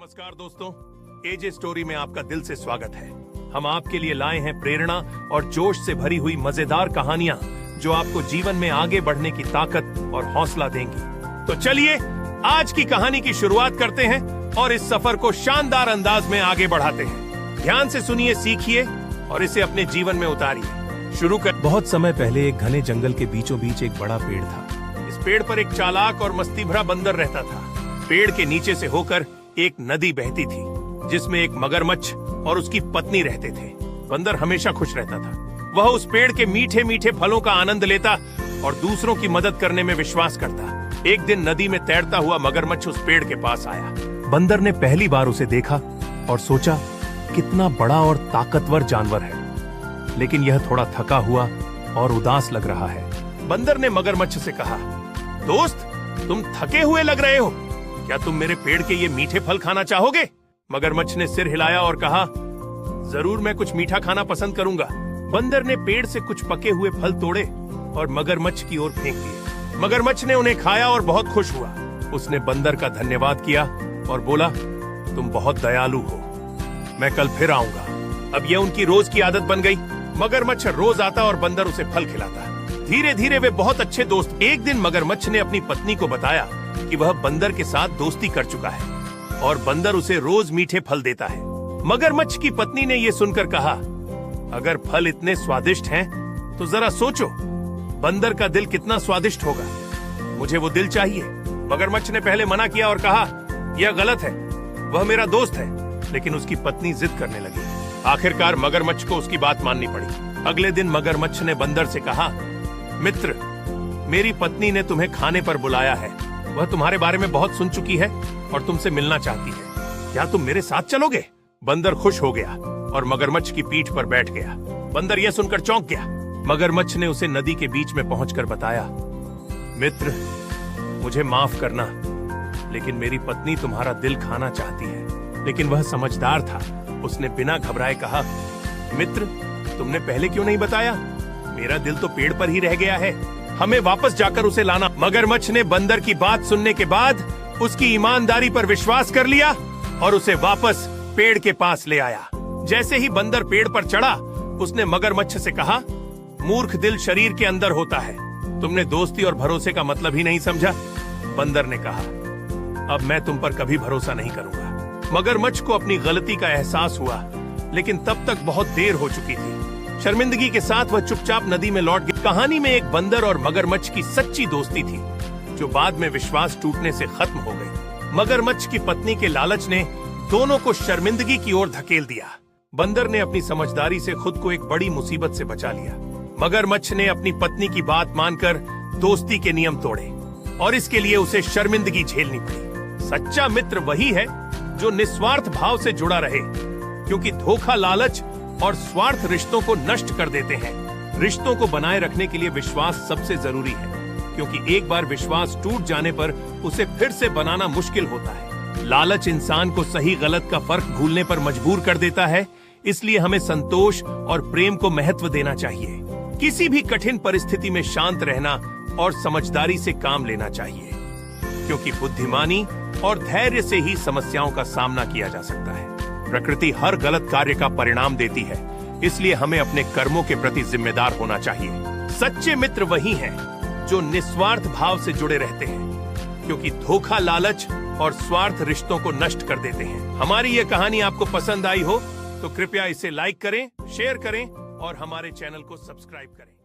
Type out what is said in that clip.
नमस्कार दोस्तों, एजे स्टोरी में आपका दिल से स्वागत है। हम आपके लिए लाए हैं प्रेरणा और जोश से भरी हुई मजेदार कहानियां जो आपको जीवन में आगे बढ़ने की ताकत और हौसला देंगी। तो चलिए आज की कहानी की शुरुआत करते हैं और इस सफर को शानदार अंदाज में आगे बढ़ाते हैं। ध्यान से सुनिए, सीखिए और इसे अपने जीवन में उतारिए। शुरू कर। बहुत समय पहले एक घने जंगल के बीचों बीच एक बड़ा पेड़ था। इस पेड़ पर एक चालाक और मस्ती भरा बंदर रहता था। पेड़ के नीचे से होकर एक नदी बहती थी जिसमें एक मगरमच्छ और उसकी पत्नी रहते थे। बंदर हमेशा खुश रहता था। वह उस पेड़ के मीठे मीठे फलों का आनंद लेता और दूसरों की मदद करने में विश्वास करता। एक दिन नदी में तैरता हुआ मगरमच्छ उस पेड़ के पास आया। बंदर ने पहली बार उसे देखा और सोचा, कितना बड़ा और ताकतवर जानवर है, लेकिन यह थोड़ा थका हुआ और उदास लग रहा है। बंदर ने मगरमच्छ से कहा, दोस्त, तुम थके हुए लग रहे हो, क्या तुम मेरे पेड़ के ये मीठे फल खाना चाहोगे? मगरमच्छ ने सिर हिलाया और कहा, जरूर, मैं कुछ मीठा खाना पसंद करूंगा। बंदर ने पेड़ से कुछ पके हुए फल तोड़े और मगरमच्छ की ओर फेंक दिए। मगरमच्छ ने उन्हें खाया और बहुत खुश हुआ। उसने बंदर का धन्यवाद किया और बोला, तुम बहुत दयालु हो, मैं कल फिर आऊंगा। अब यह उनकी रोज की आदत बन गई। मगरमच्छ रोज आता और बंदर उसे फल खिलाता। धीरे धीरे वे बहुत अच्छे दोस्त। एक दिन मगरमच्छ ने अपनी पत्नी को बताया कि वह बंदर के साथ दोस्ती कर चुका है और बंदर उसे रोज मीठे फल देता है। मगरमच्छ की पत्नी ने यह सुनकर कहा, अगर फल इतने स्वादिष्ट हैं, तो जरा सोचो, बंदर का दिल कितना स्वादिष्ट होगा। मुझे वो दिल चाहिए। मगरमच्छ ने पहले मना किया और कहा, यह गलत है, वह मेरा दोस्त है। लेकिन उसकी पत्नी जिद करने लगी। आखिरकार मगरमच्छ को उसकी बात माननी पड़ी। अगले दिन मगरमच्छ ने बंदर से कहा, मित्र, मेरी पत्नी ने तुम्हें खाने पर बुलाया है। वह तुम्हारे बारे में बहुत सुन चुकी है और तुमसे मिलना चाहती है। क्या तुम मेरे साथ चलोगे? बंदर खुश हो गया और मगरमच्छ की पीठ पर बैठ गया। बंदर यह सुनकर चौंक गया। मगरमच्छ ने उसे नदी के बीच में पहुंचकर बताया, मित्र, मुझे माफ करना, लेकिन मेरी पत्नी तुम्हारा दिल खाना चाहती है। लेकिन वह समझदार था। उसने बिना घबराए कहा, मित्र, तुमने पहले क्यों नहीं बताया? मेरा दिल तो पेड़ पर ही रह गया है, हमें वापस जाकर उसे लाना। मगरमच्छ ने बंदर की बात सुनने के बाद उसकी ईमानदारी पर विश्वास कर लिया और उसे वापस पेड़ के पास ले आया। जैसे ही बंदर पेड़ पर चढ़ा, उसने मगरमच्छ से कहा, मूर्ख दिल शरीर के अंदर होता है, तुमने दोस्ती और भरोसे का मतलब ही नहीं समझा। बंदर ने कहा, अब मैं तुम पर कभी भरोसा नहीं करूंगा। मगरमच्छ को अपनी गलती का एहसास हुआ, लेकिन तब तक बहुत देर हो चुकी थी। शर्मिंदगी के साथ वह चुपचाप नदी में लौट गया। कहानी में एक बंदर और मगरमच्छ की सच्ची दोस्ती थी, जो बाद में विश्वास टूटने से खत्म हो गई। मगरमच्छ की पत्नी के लालच ने दोनों को शर्मिंदगी की ओर धकेल दिया। बंदर ने अपनी समझदारी से खुद को एक बड़ी मुसीबत से बचा लिया। मगरमच्छ ने अपनी पत्नी की बात मानकर दोस्ती के नियम तोड़े और इसके लिए उसे शर्मिंदगी झेलनी पड़ी। सच्चा मित्र वही है जो निस्वार्थ भाव से जुड़ा रहे, क्योंकि धोखा, लालच और स्वार्थ रिश्तों को नष्ट कर देते हैं। रिश्तों को बनाए रखने के लिए विश्वास सबसे जरूरी है, क्योंकि एक बार विश्वास टूट जाने पर उसे फिर से बनाना मुश्किल होता है। लालच इंसान को सही गलत का फर्क भूलने पर मजबूर कर देता है, इसलिए हमें संतोष और प्रेम को महत्व देना चाहिए। किसी भी कठिन परिस्थिति में शांत रहना और समझदारी से काम लेना चाहिए, क्योंकि बुद्धिमानी और धैर्य से ही समस्याओं का सामना किया जा सकता है। प्रकृति हर गलत कार्य का परिणाम देती है, इसलिए हमें अपने कर्मों के प्रति जिम्मेदार होना चाहिए। सच्चे मित्र वही हैं जो निस्वार्थ भाव से जुड़े रहते हैं, क्योंकि धोखा, लालच और स्वार्थ रिश्तों को नष्ट कर देते हैं। हमारी ये कहानी आपको पसंद आई हो तो कृपया इसे लाइक करें, शेयर करें और हमारे चैनल को सब्सक्राइब करें।